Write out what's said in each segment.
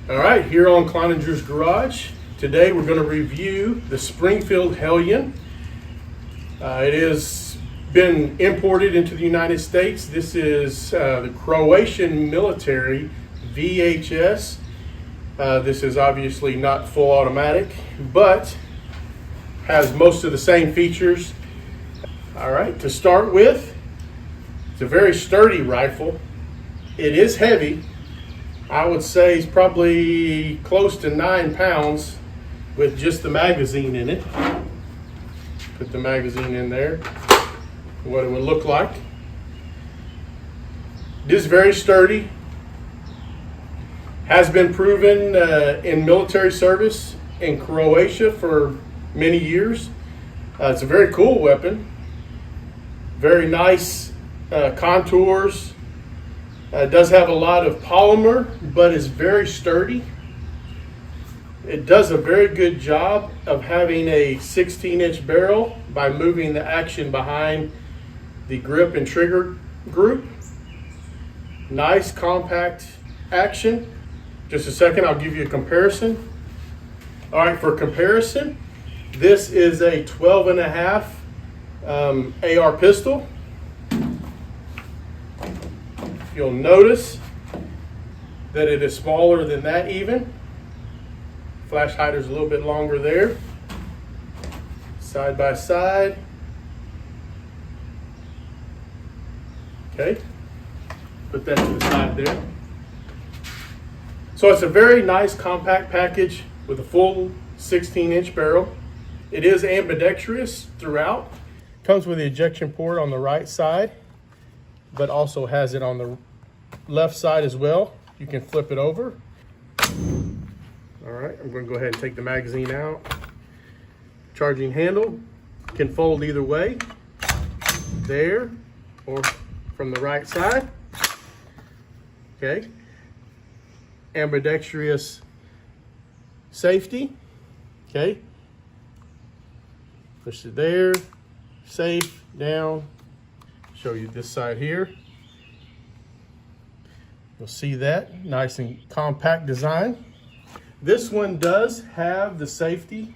All right, here on Cloninger's Garage, today we're going to review the Springfield Hellion. It has been imported into the United States. This is the Croatian military VHS. This is obviously not full automatic, but has most of the same features. All right, to start with, it's a very sturdy rifle. It is heavy. I would say it's probably close to 9 pounds with just the magazine in it. Put the magazine in there, what it would look like. It is very sturdy. Has been proven in military service in Croatia for many years. It's a very cool weapon. Very nice contours. It does have a lot of polymer, but is very sturdy. It does a very good job of having a 16-inch barrel by moving the action behind the grip and trigger group. Nice compact action. Just a second, I'll give you a comparison. All right, for comparison, this is a 12.5 AR pistol. You'll notice that it is smaller than that even. Flash hider's a little bit longer there. Side by side. Okay, put that to the side there. So it's a very nice compact package with a full 16-inch barrel. It is ambidextrous throughout. Comes with the ejection port on the right side, but also has it on the left side as well. You can flip it over. All right, I'm going to go ahead and take the magazine out. Charging handle can fold either way, there or from the right side. Okay, ambidextrous safety. Okay, push it there, safe, down. Show you this side here. You'll see that nice and compact design. This one does have the safety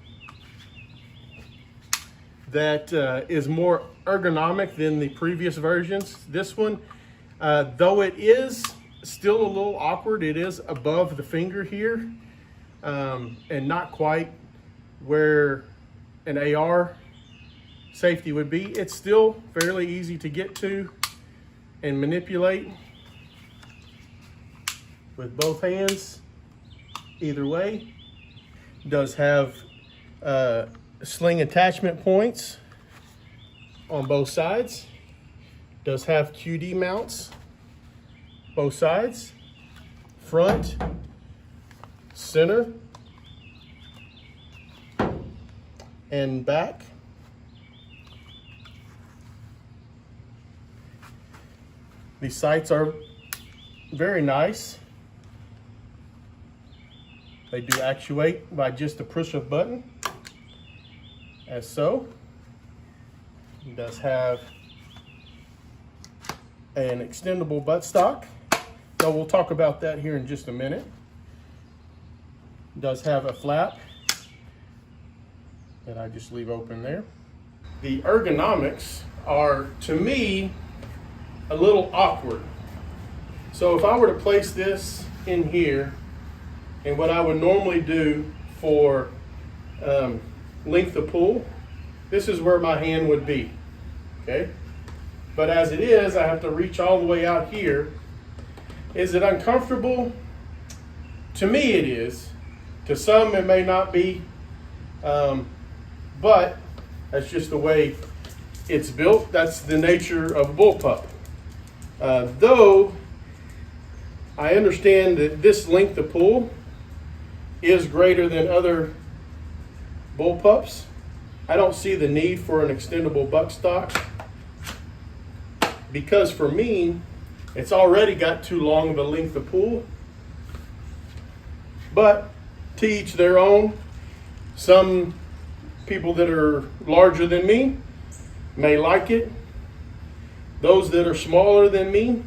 that is more ergonomic than the previous versions. This one, though it is still a little awkward, it is above the finger here and not quite where an AR safety would be. It's still fairly easy to get to and manipulate with both hands either way. It does have sling attachment points on both sides. It does have QD mounts both sides, front, center, and back. These sights are very nice. They do actuate by just a push of button, as so. It does have an extendable buttstock, so we'll talk about that here in just a minute. It does have a flap that I just leave open there. The ergonomics are, to me, a little awkward. So if I were to place this in here, and what I would normally do for length of pull, this is where my hand would be, okay? But as it is, I have to reach all the way out here. Is it uncomfortable? To me it is. To some it may not be, but that's just the way it's built. That's the nature of a bullpup. Though I understand that this length of pull is greater than other bullpups, I don't see the need for an extendable buttstock, because for me, it's already got too long of a length of pull. But to each their own. Some people that are larger than me may like it. Those that are smaller than me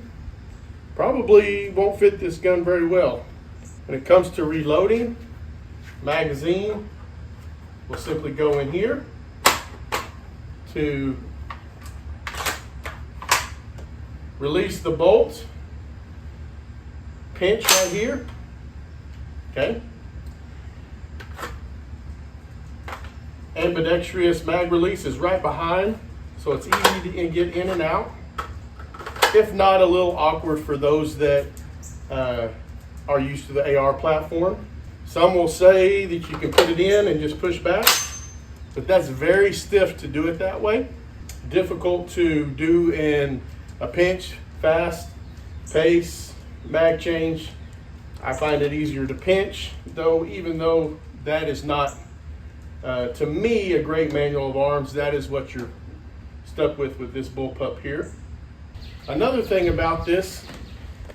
probably won't fit this gun very well. When it comes to reloading, magazine will simply go in here to release the bolt, pinch right here, okay? Ambidextrous mag release is right behind, so it's easy to get in and out. If not, a little awkward for those that are used to the AR platform. Some will say that you can put it in and just push back, but that's very stiff to do it that way. Difficult to do in a pinch, fast, pace, mag change. I find it easier to pinch, though, even though that is not, to me, a great manual of arms. That is what you're stuck with this bullpup here. Another thing about this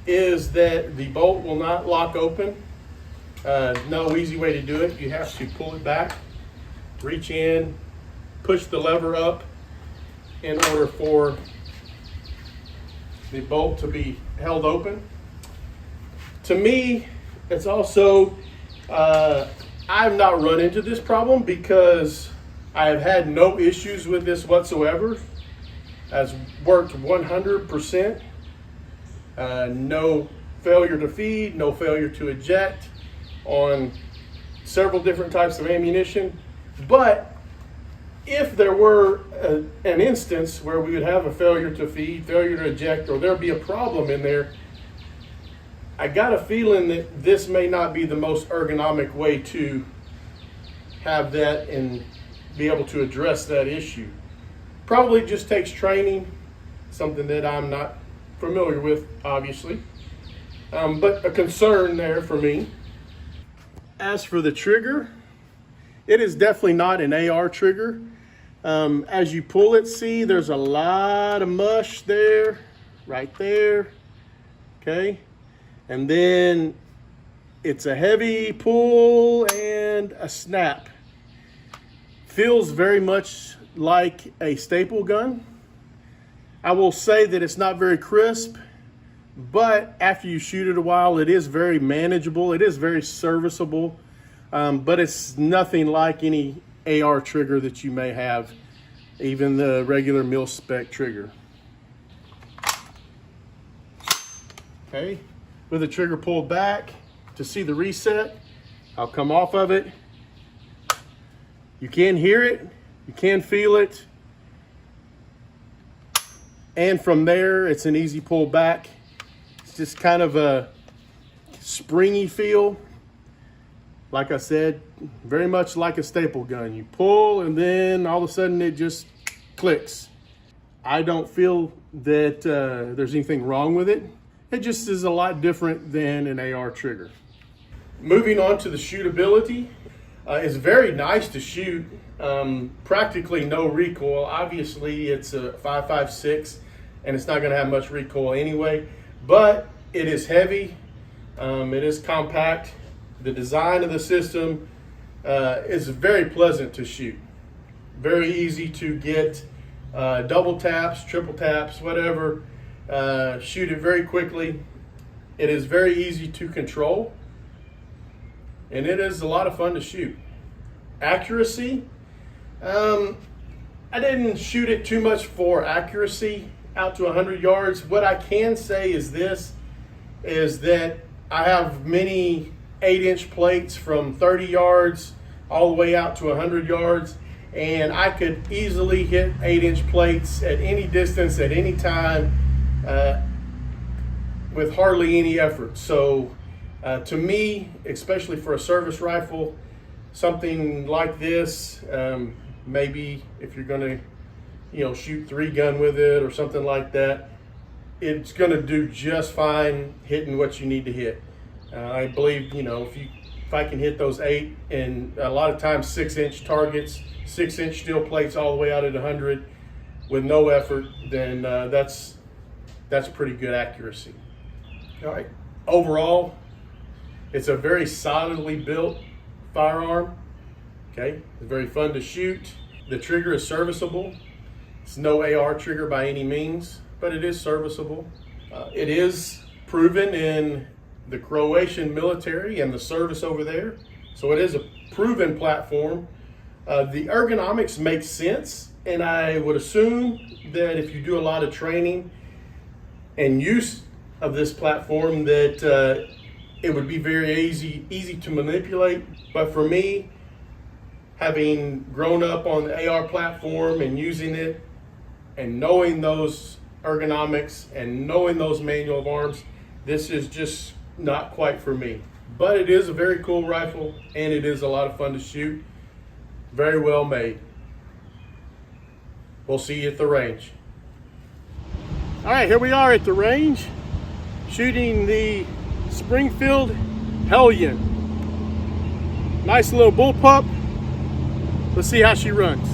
is that the bolt will not lock open. No easy way to do it. You have to pull it back, reach in, push the lever up in order for the bolt to be held open. To me, it's also, I've not run into this problem because I have had no issues with this whatsoever. Has worked 100%. No failure to feed, no failure to eject on several different types of ammunition. But if there were an instance where we would have a failure to feed, failure to eject, or there'd be a problem in there, I got a feeling that this may not be the most ergonomic way to have that and be able to address that issue. Probably just takes training, something that I'm not familiar with, obviously, but a concern there for me. As for the trigger, it is definitely not an AR trigger. As you pull it, see, there's a lot of mush there, right there, okay? And then it's a heavy pull and a snap. Feels very much like a staple gun. I will say that it's not very crisp, but after you shoot it a while, it is very manageable. It is very serviceable, but it's nothing like any AR trigger that you may have, even the regular mil-spec trigger. Okay, with the trigger pulled back to see the reset, I'll come off of it. You can hear it, you can feel it. And from there, it's an easy pull back. It's just kind of a springy feel. Like I said, very much like a staple gun. You pull and then all of a sudden it just clicks. I don't feel that there's anything wrong with it. It just is a lot different than an AR trigger. Moving on to the shootability. It's very nice to shoot. Practically no recoil. Obviously it's a 5.56 and it's not going to have much recoil anyway, but it is heavy, it is compact. The design of the system is very pleasant to shoot. Very easy to get double taps, triple taps, whatever. Shoot it very quickly. It is very easy to control, and it is a lot of fun to shoot. Accuracy, I didn't shoot it too much for accuracy out to 100 yards. What I can say is this, is that I have many 8-inch plates from 30 yards all the way out to 100 yards, and I could easily hit 8-inch plates at any distance, at any time, with hardly any effort. So to me, especially for a service rifle, something like this, maybe if you're going to shoot 3-gun with it or something like that, it's going to do just fine hitting what you need to hit. I believe, if I can hit those 8 and a lot of times 6-inch targets, 6-inch steel plates all the way out at 100 with no effort, then that's pretty good accuracy. All right. Overall, it's a very solidly built firearm. Okay, it's very fun to shoot. The trigger is serviceable. It's no AR trigger by any means, but it is serviceable. It is proven in the Croatian military and the service over there. So it is a proven platform. The ergonomics make sense, and I would assume that if you do a lot of training and use of this platform that it would be very easy to manipulate. But for me, having grown up on the AR platform and using it and knowing those ergonomics and knowing those manual of arms, this is just not quite for me. But it is a very cool rifle, and it is a lot of fun to shoot. Very well made. We'll see you at the range. All right, here we are at the range, shooting the Springfield Hellion. Nice little bullpup. Let's see how she runs.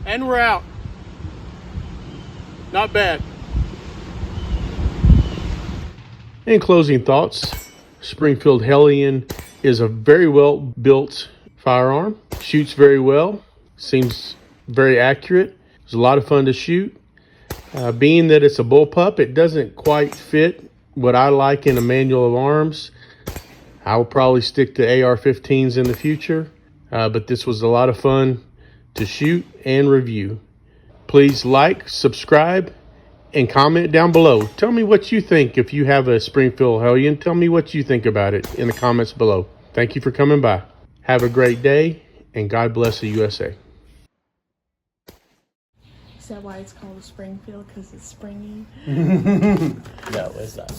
And we're out. Not bad. In closing thoughts, Springfield Hellion is a very well built firearm. Shoots very well. Seems very accurate. It's a lot of fun to shoot. Being that it's a bullpup, it doesn't quite fit what I like in a manual of arms. I will probably stick to AR-15s in the future, but this was a lot of fun to shoot and review. Please like, subscribe, and comment down below. Tell me what you think. If you have a Springfield Hellion, tell me what you think about it in the comments below. Thank you for coming by. Have a great day, and God bless the USA. Is that why it's called a Springfield? Because it's springy? No, it's not.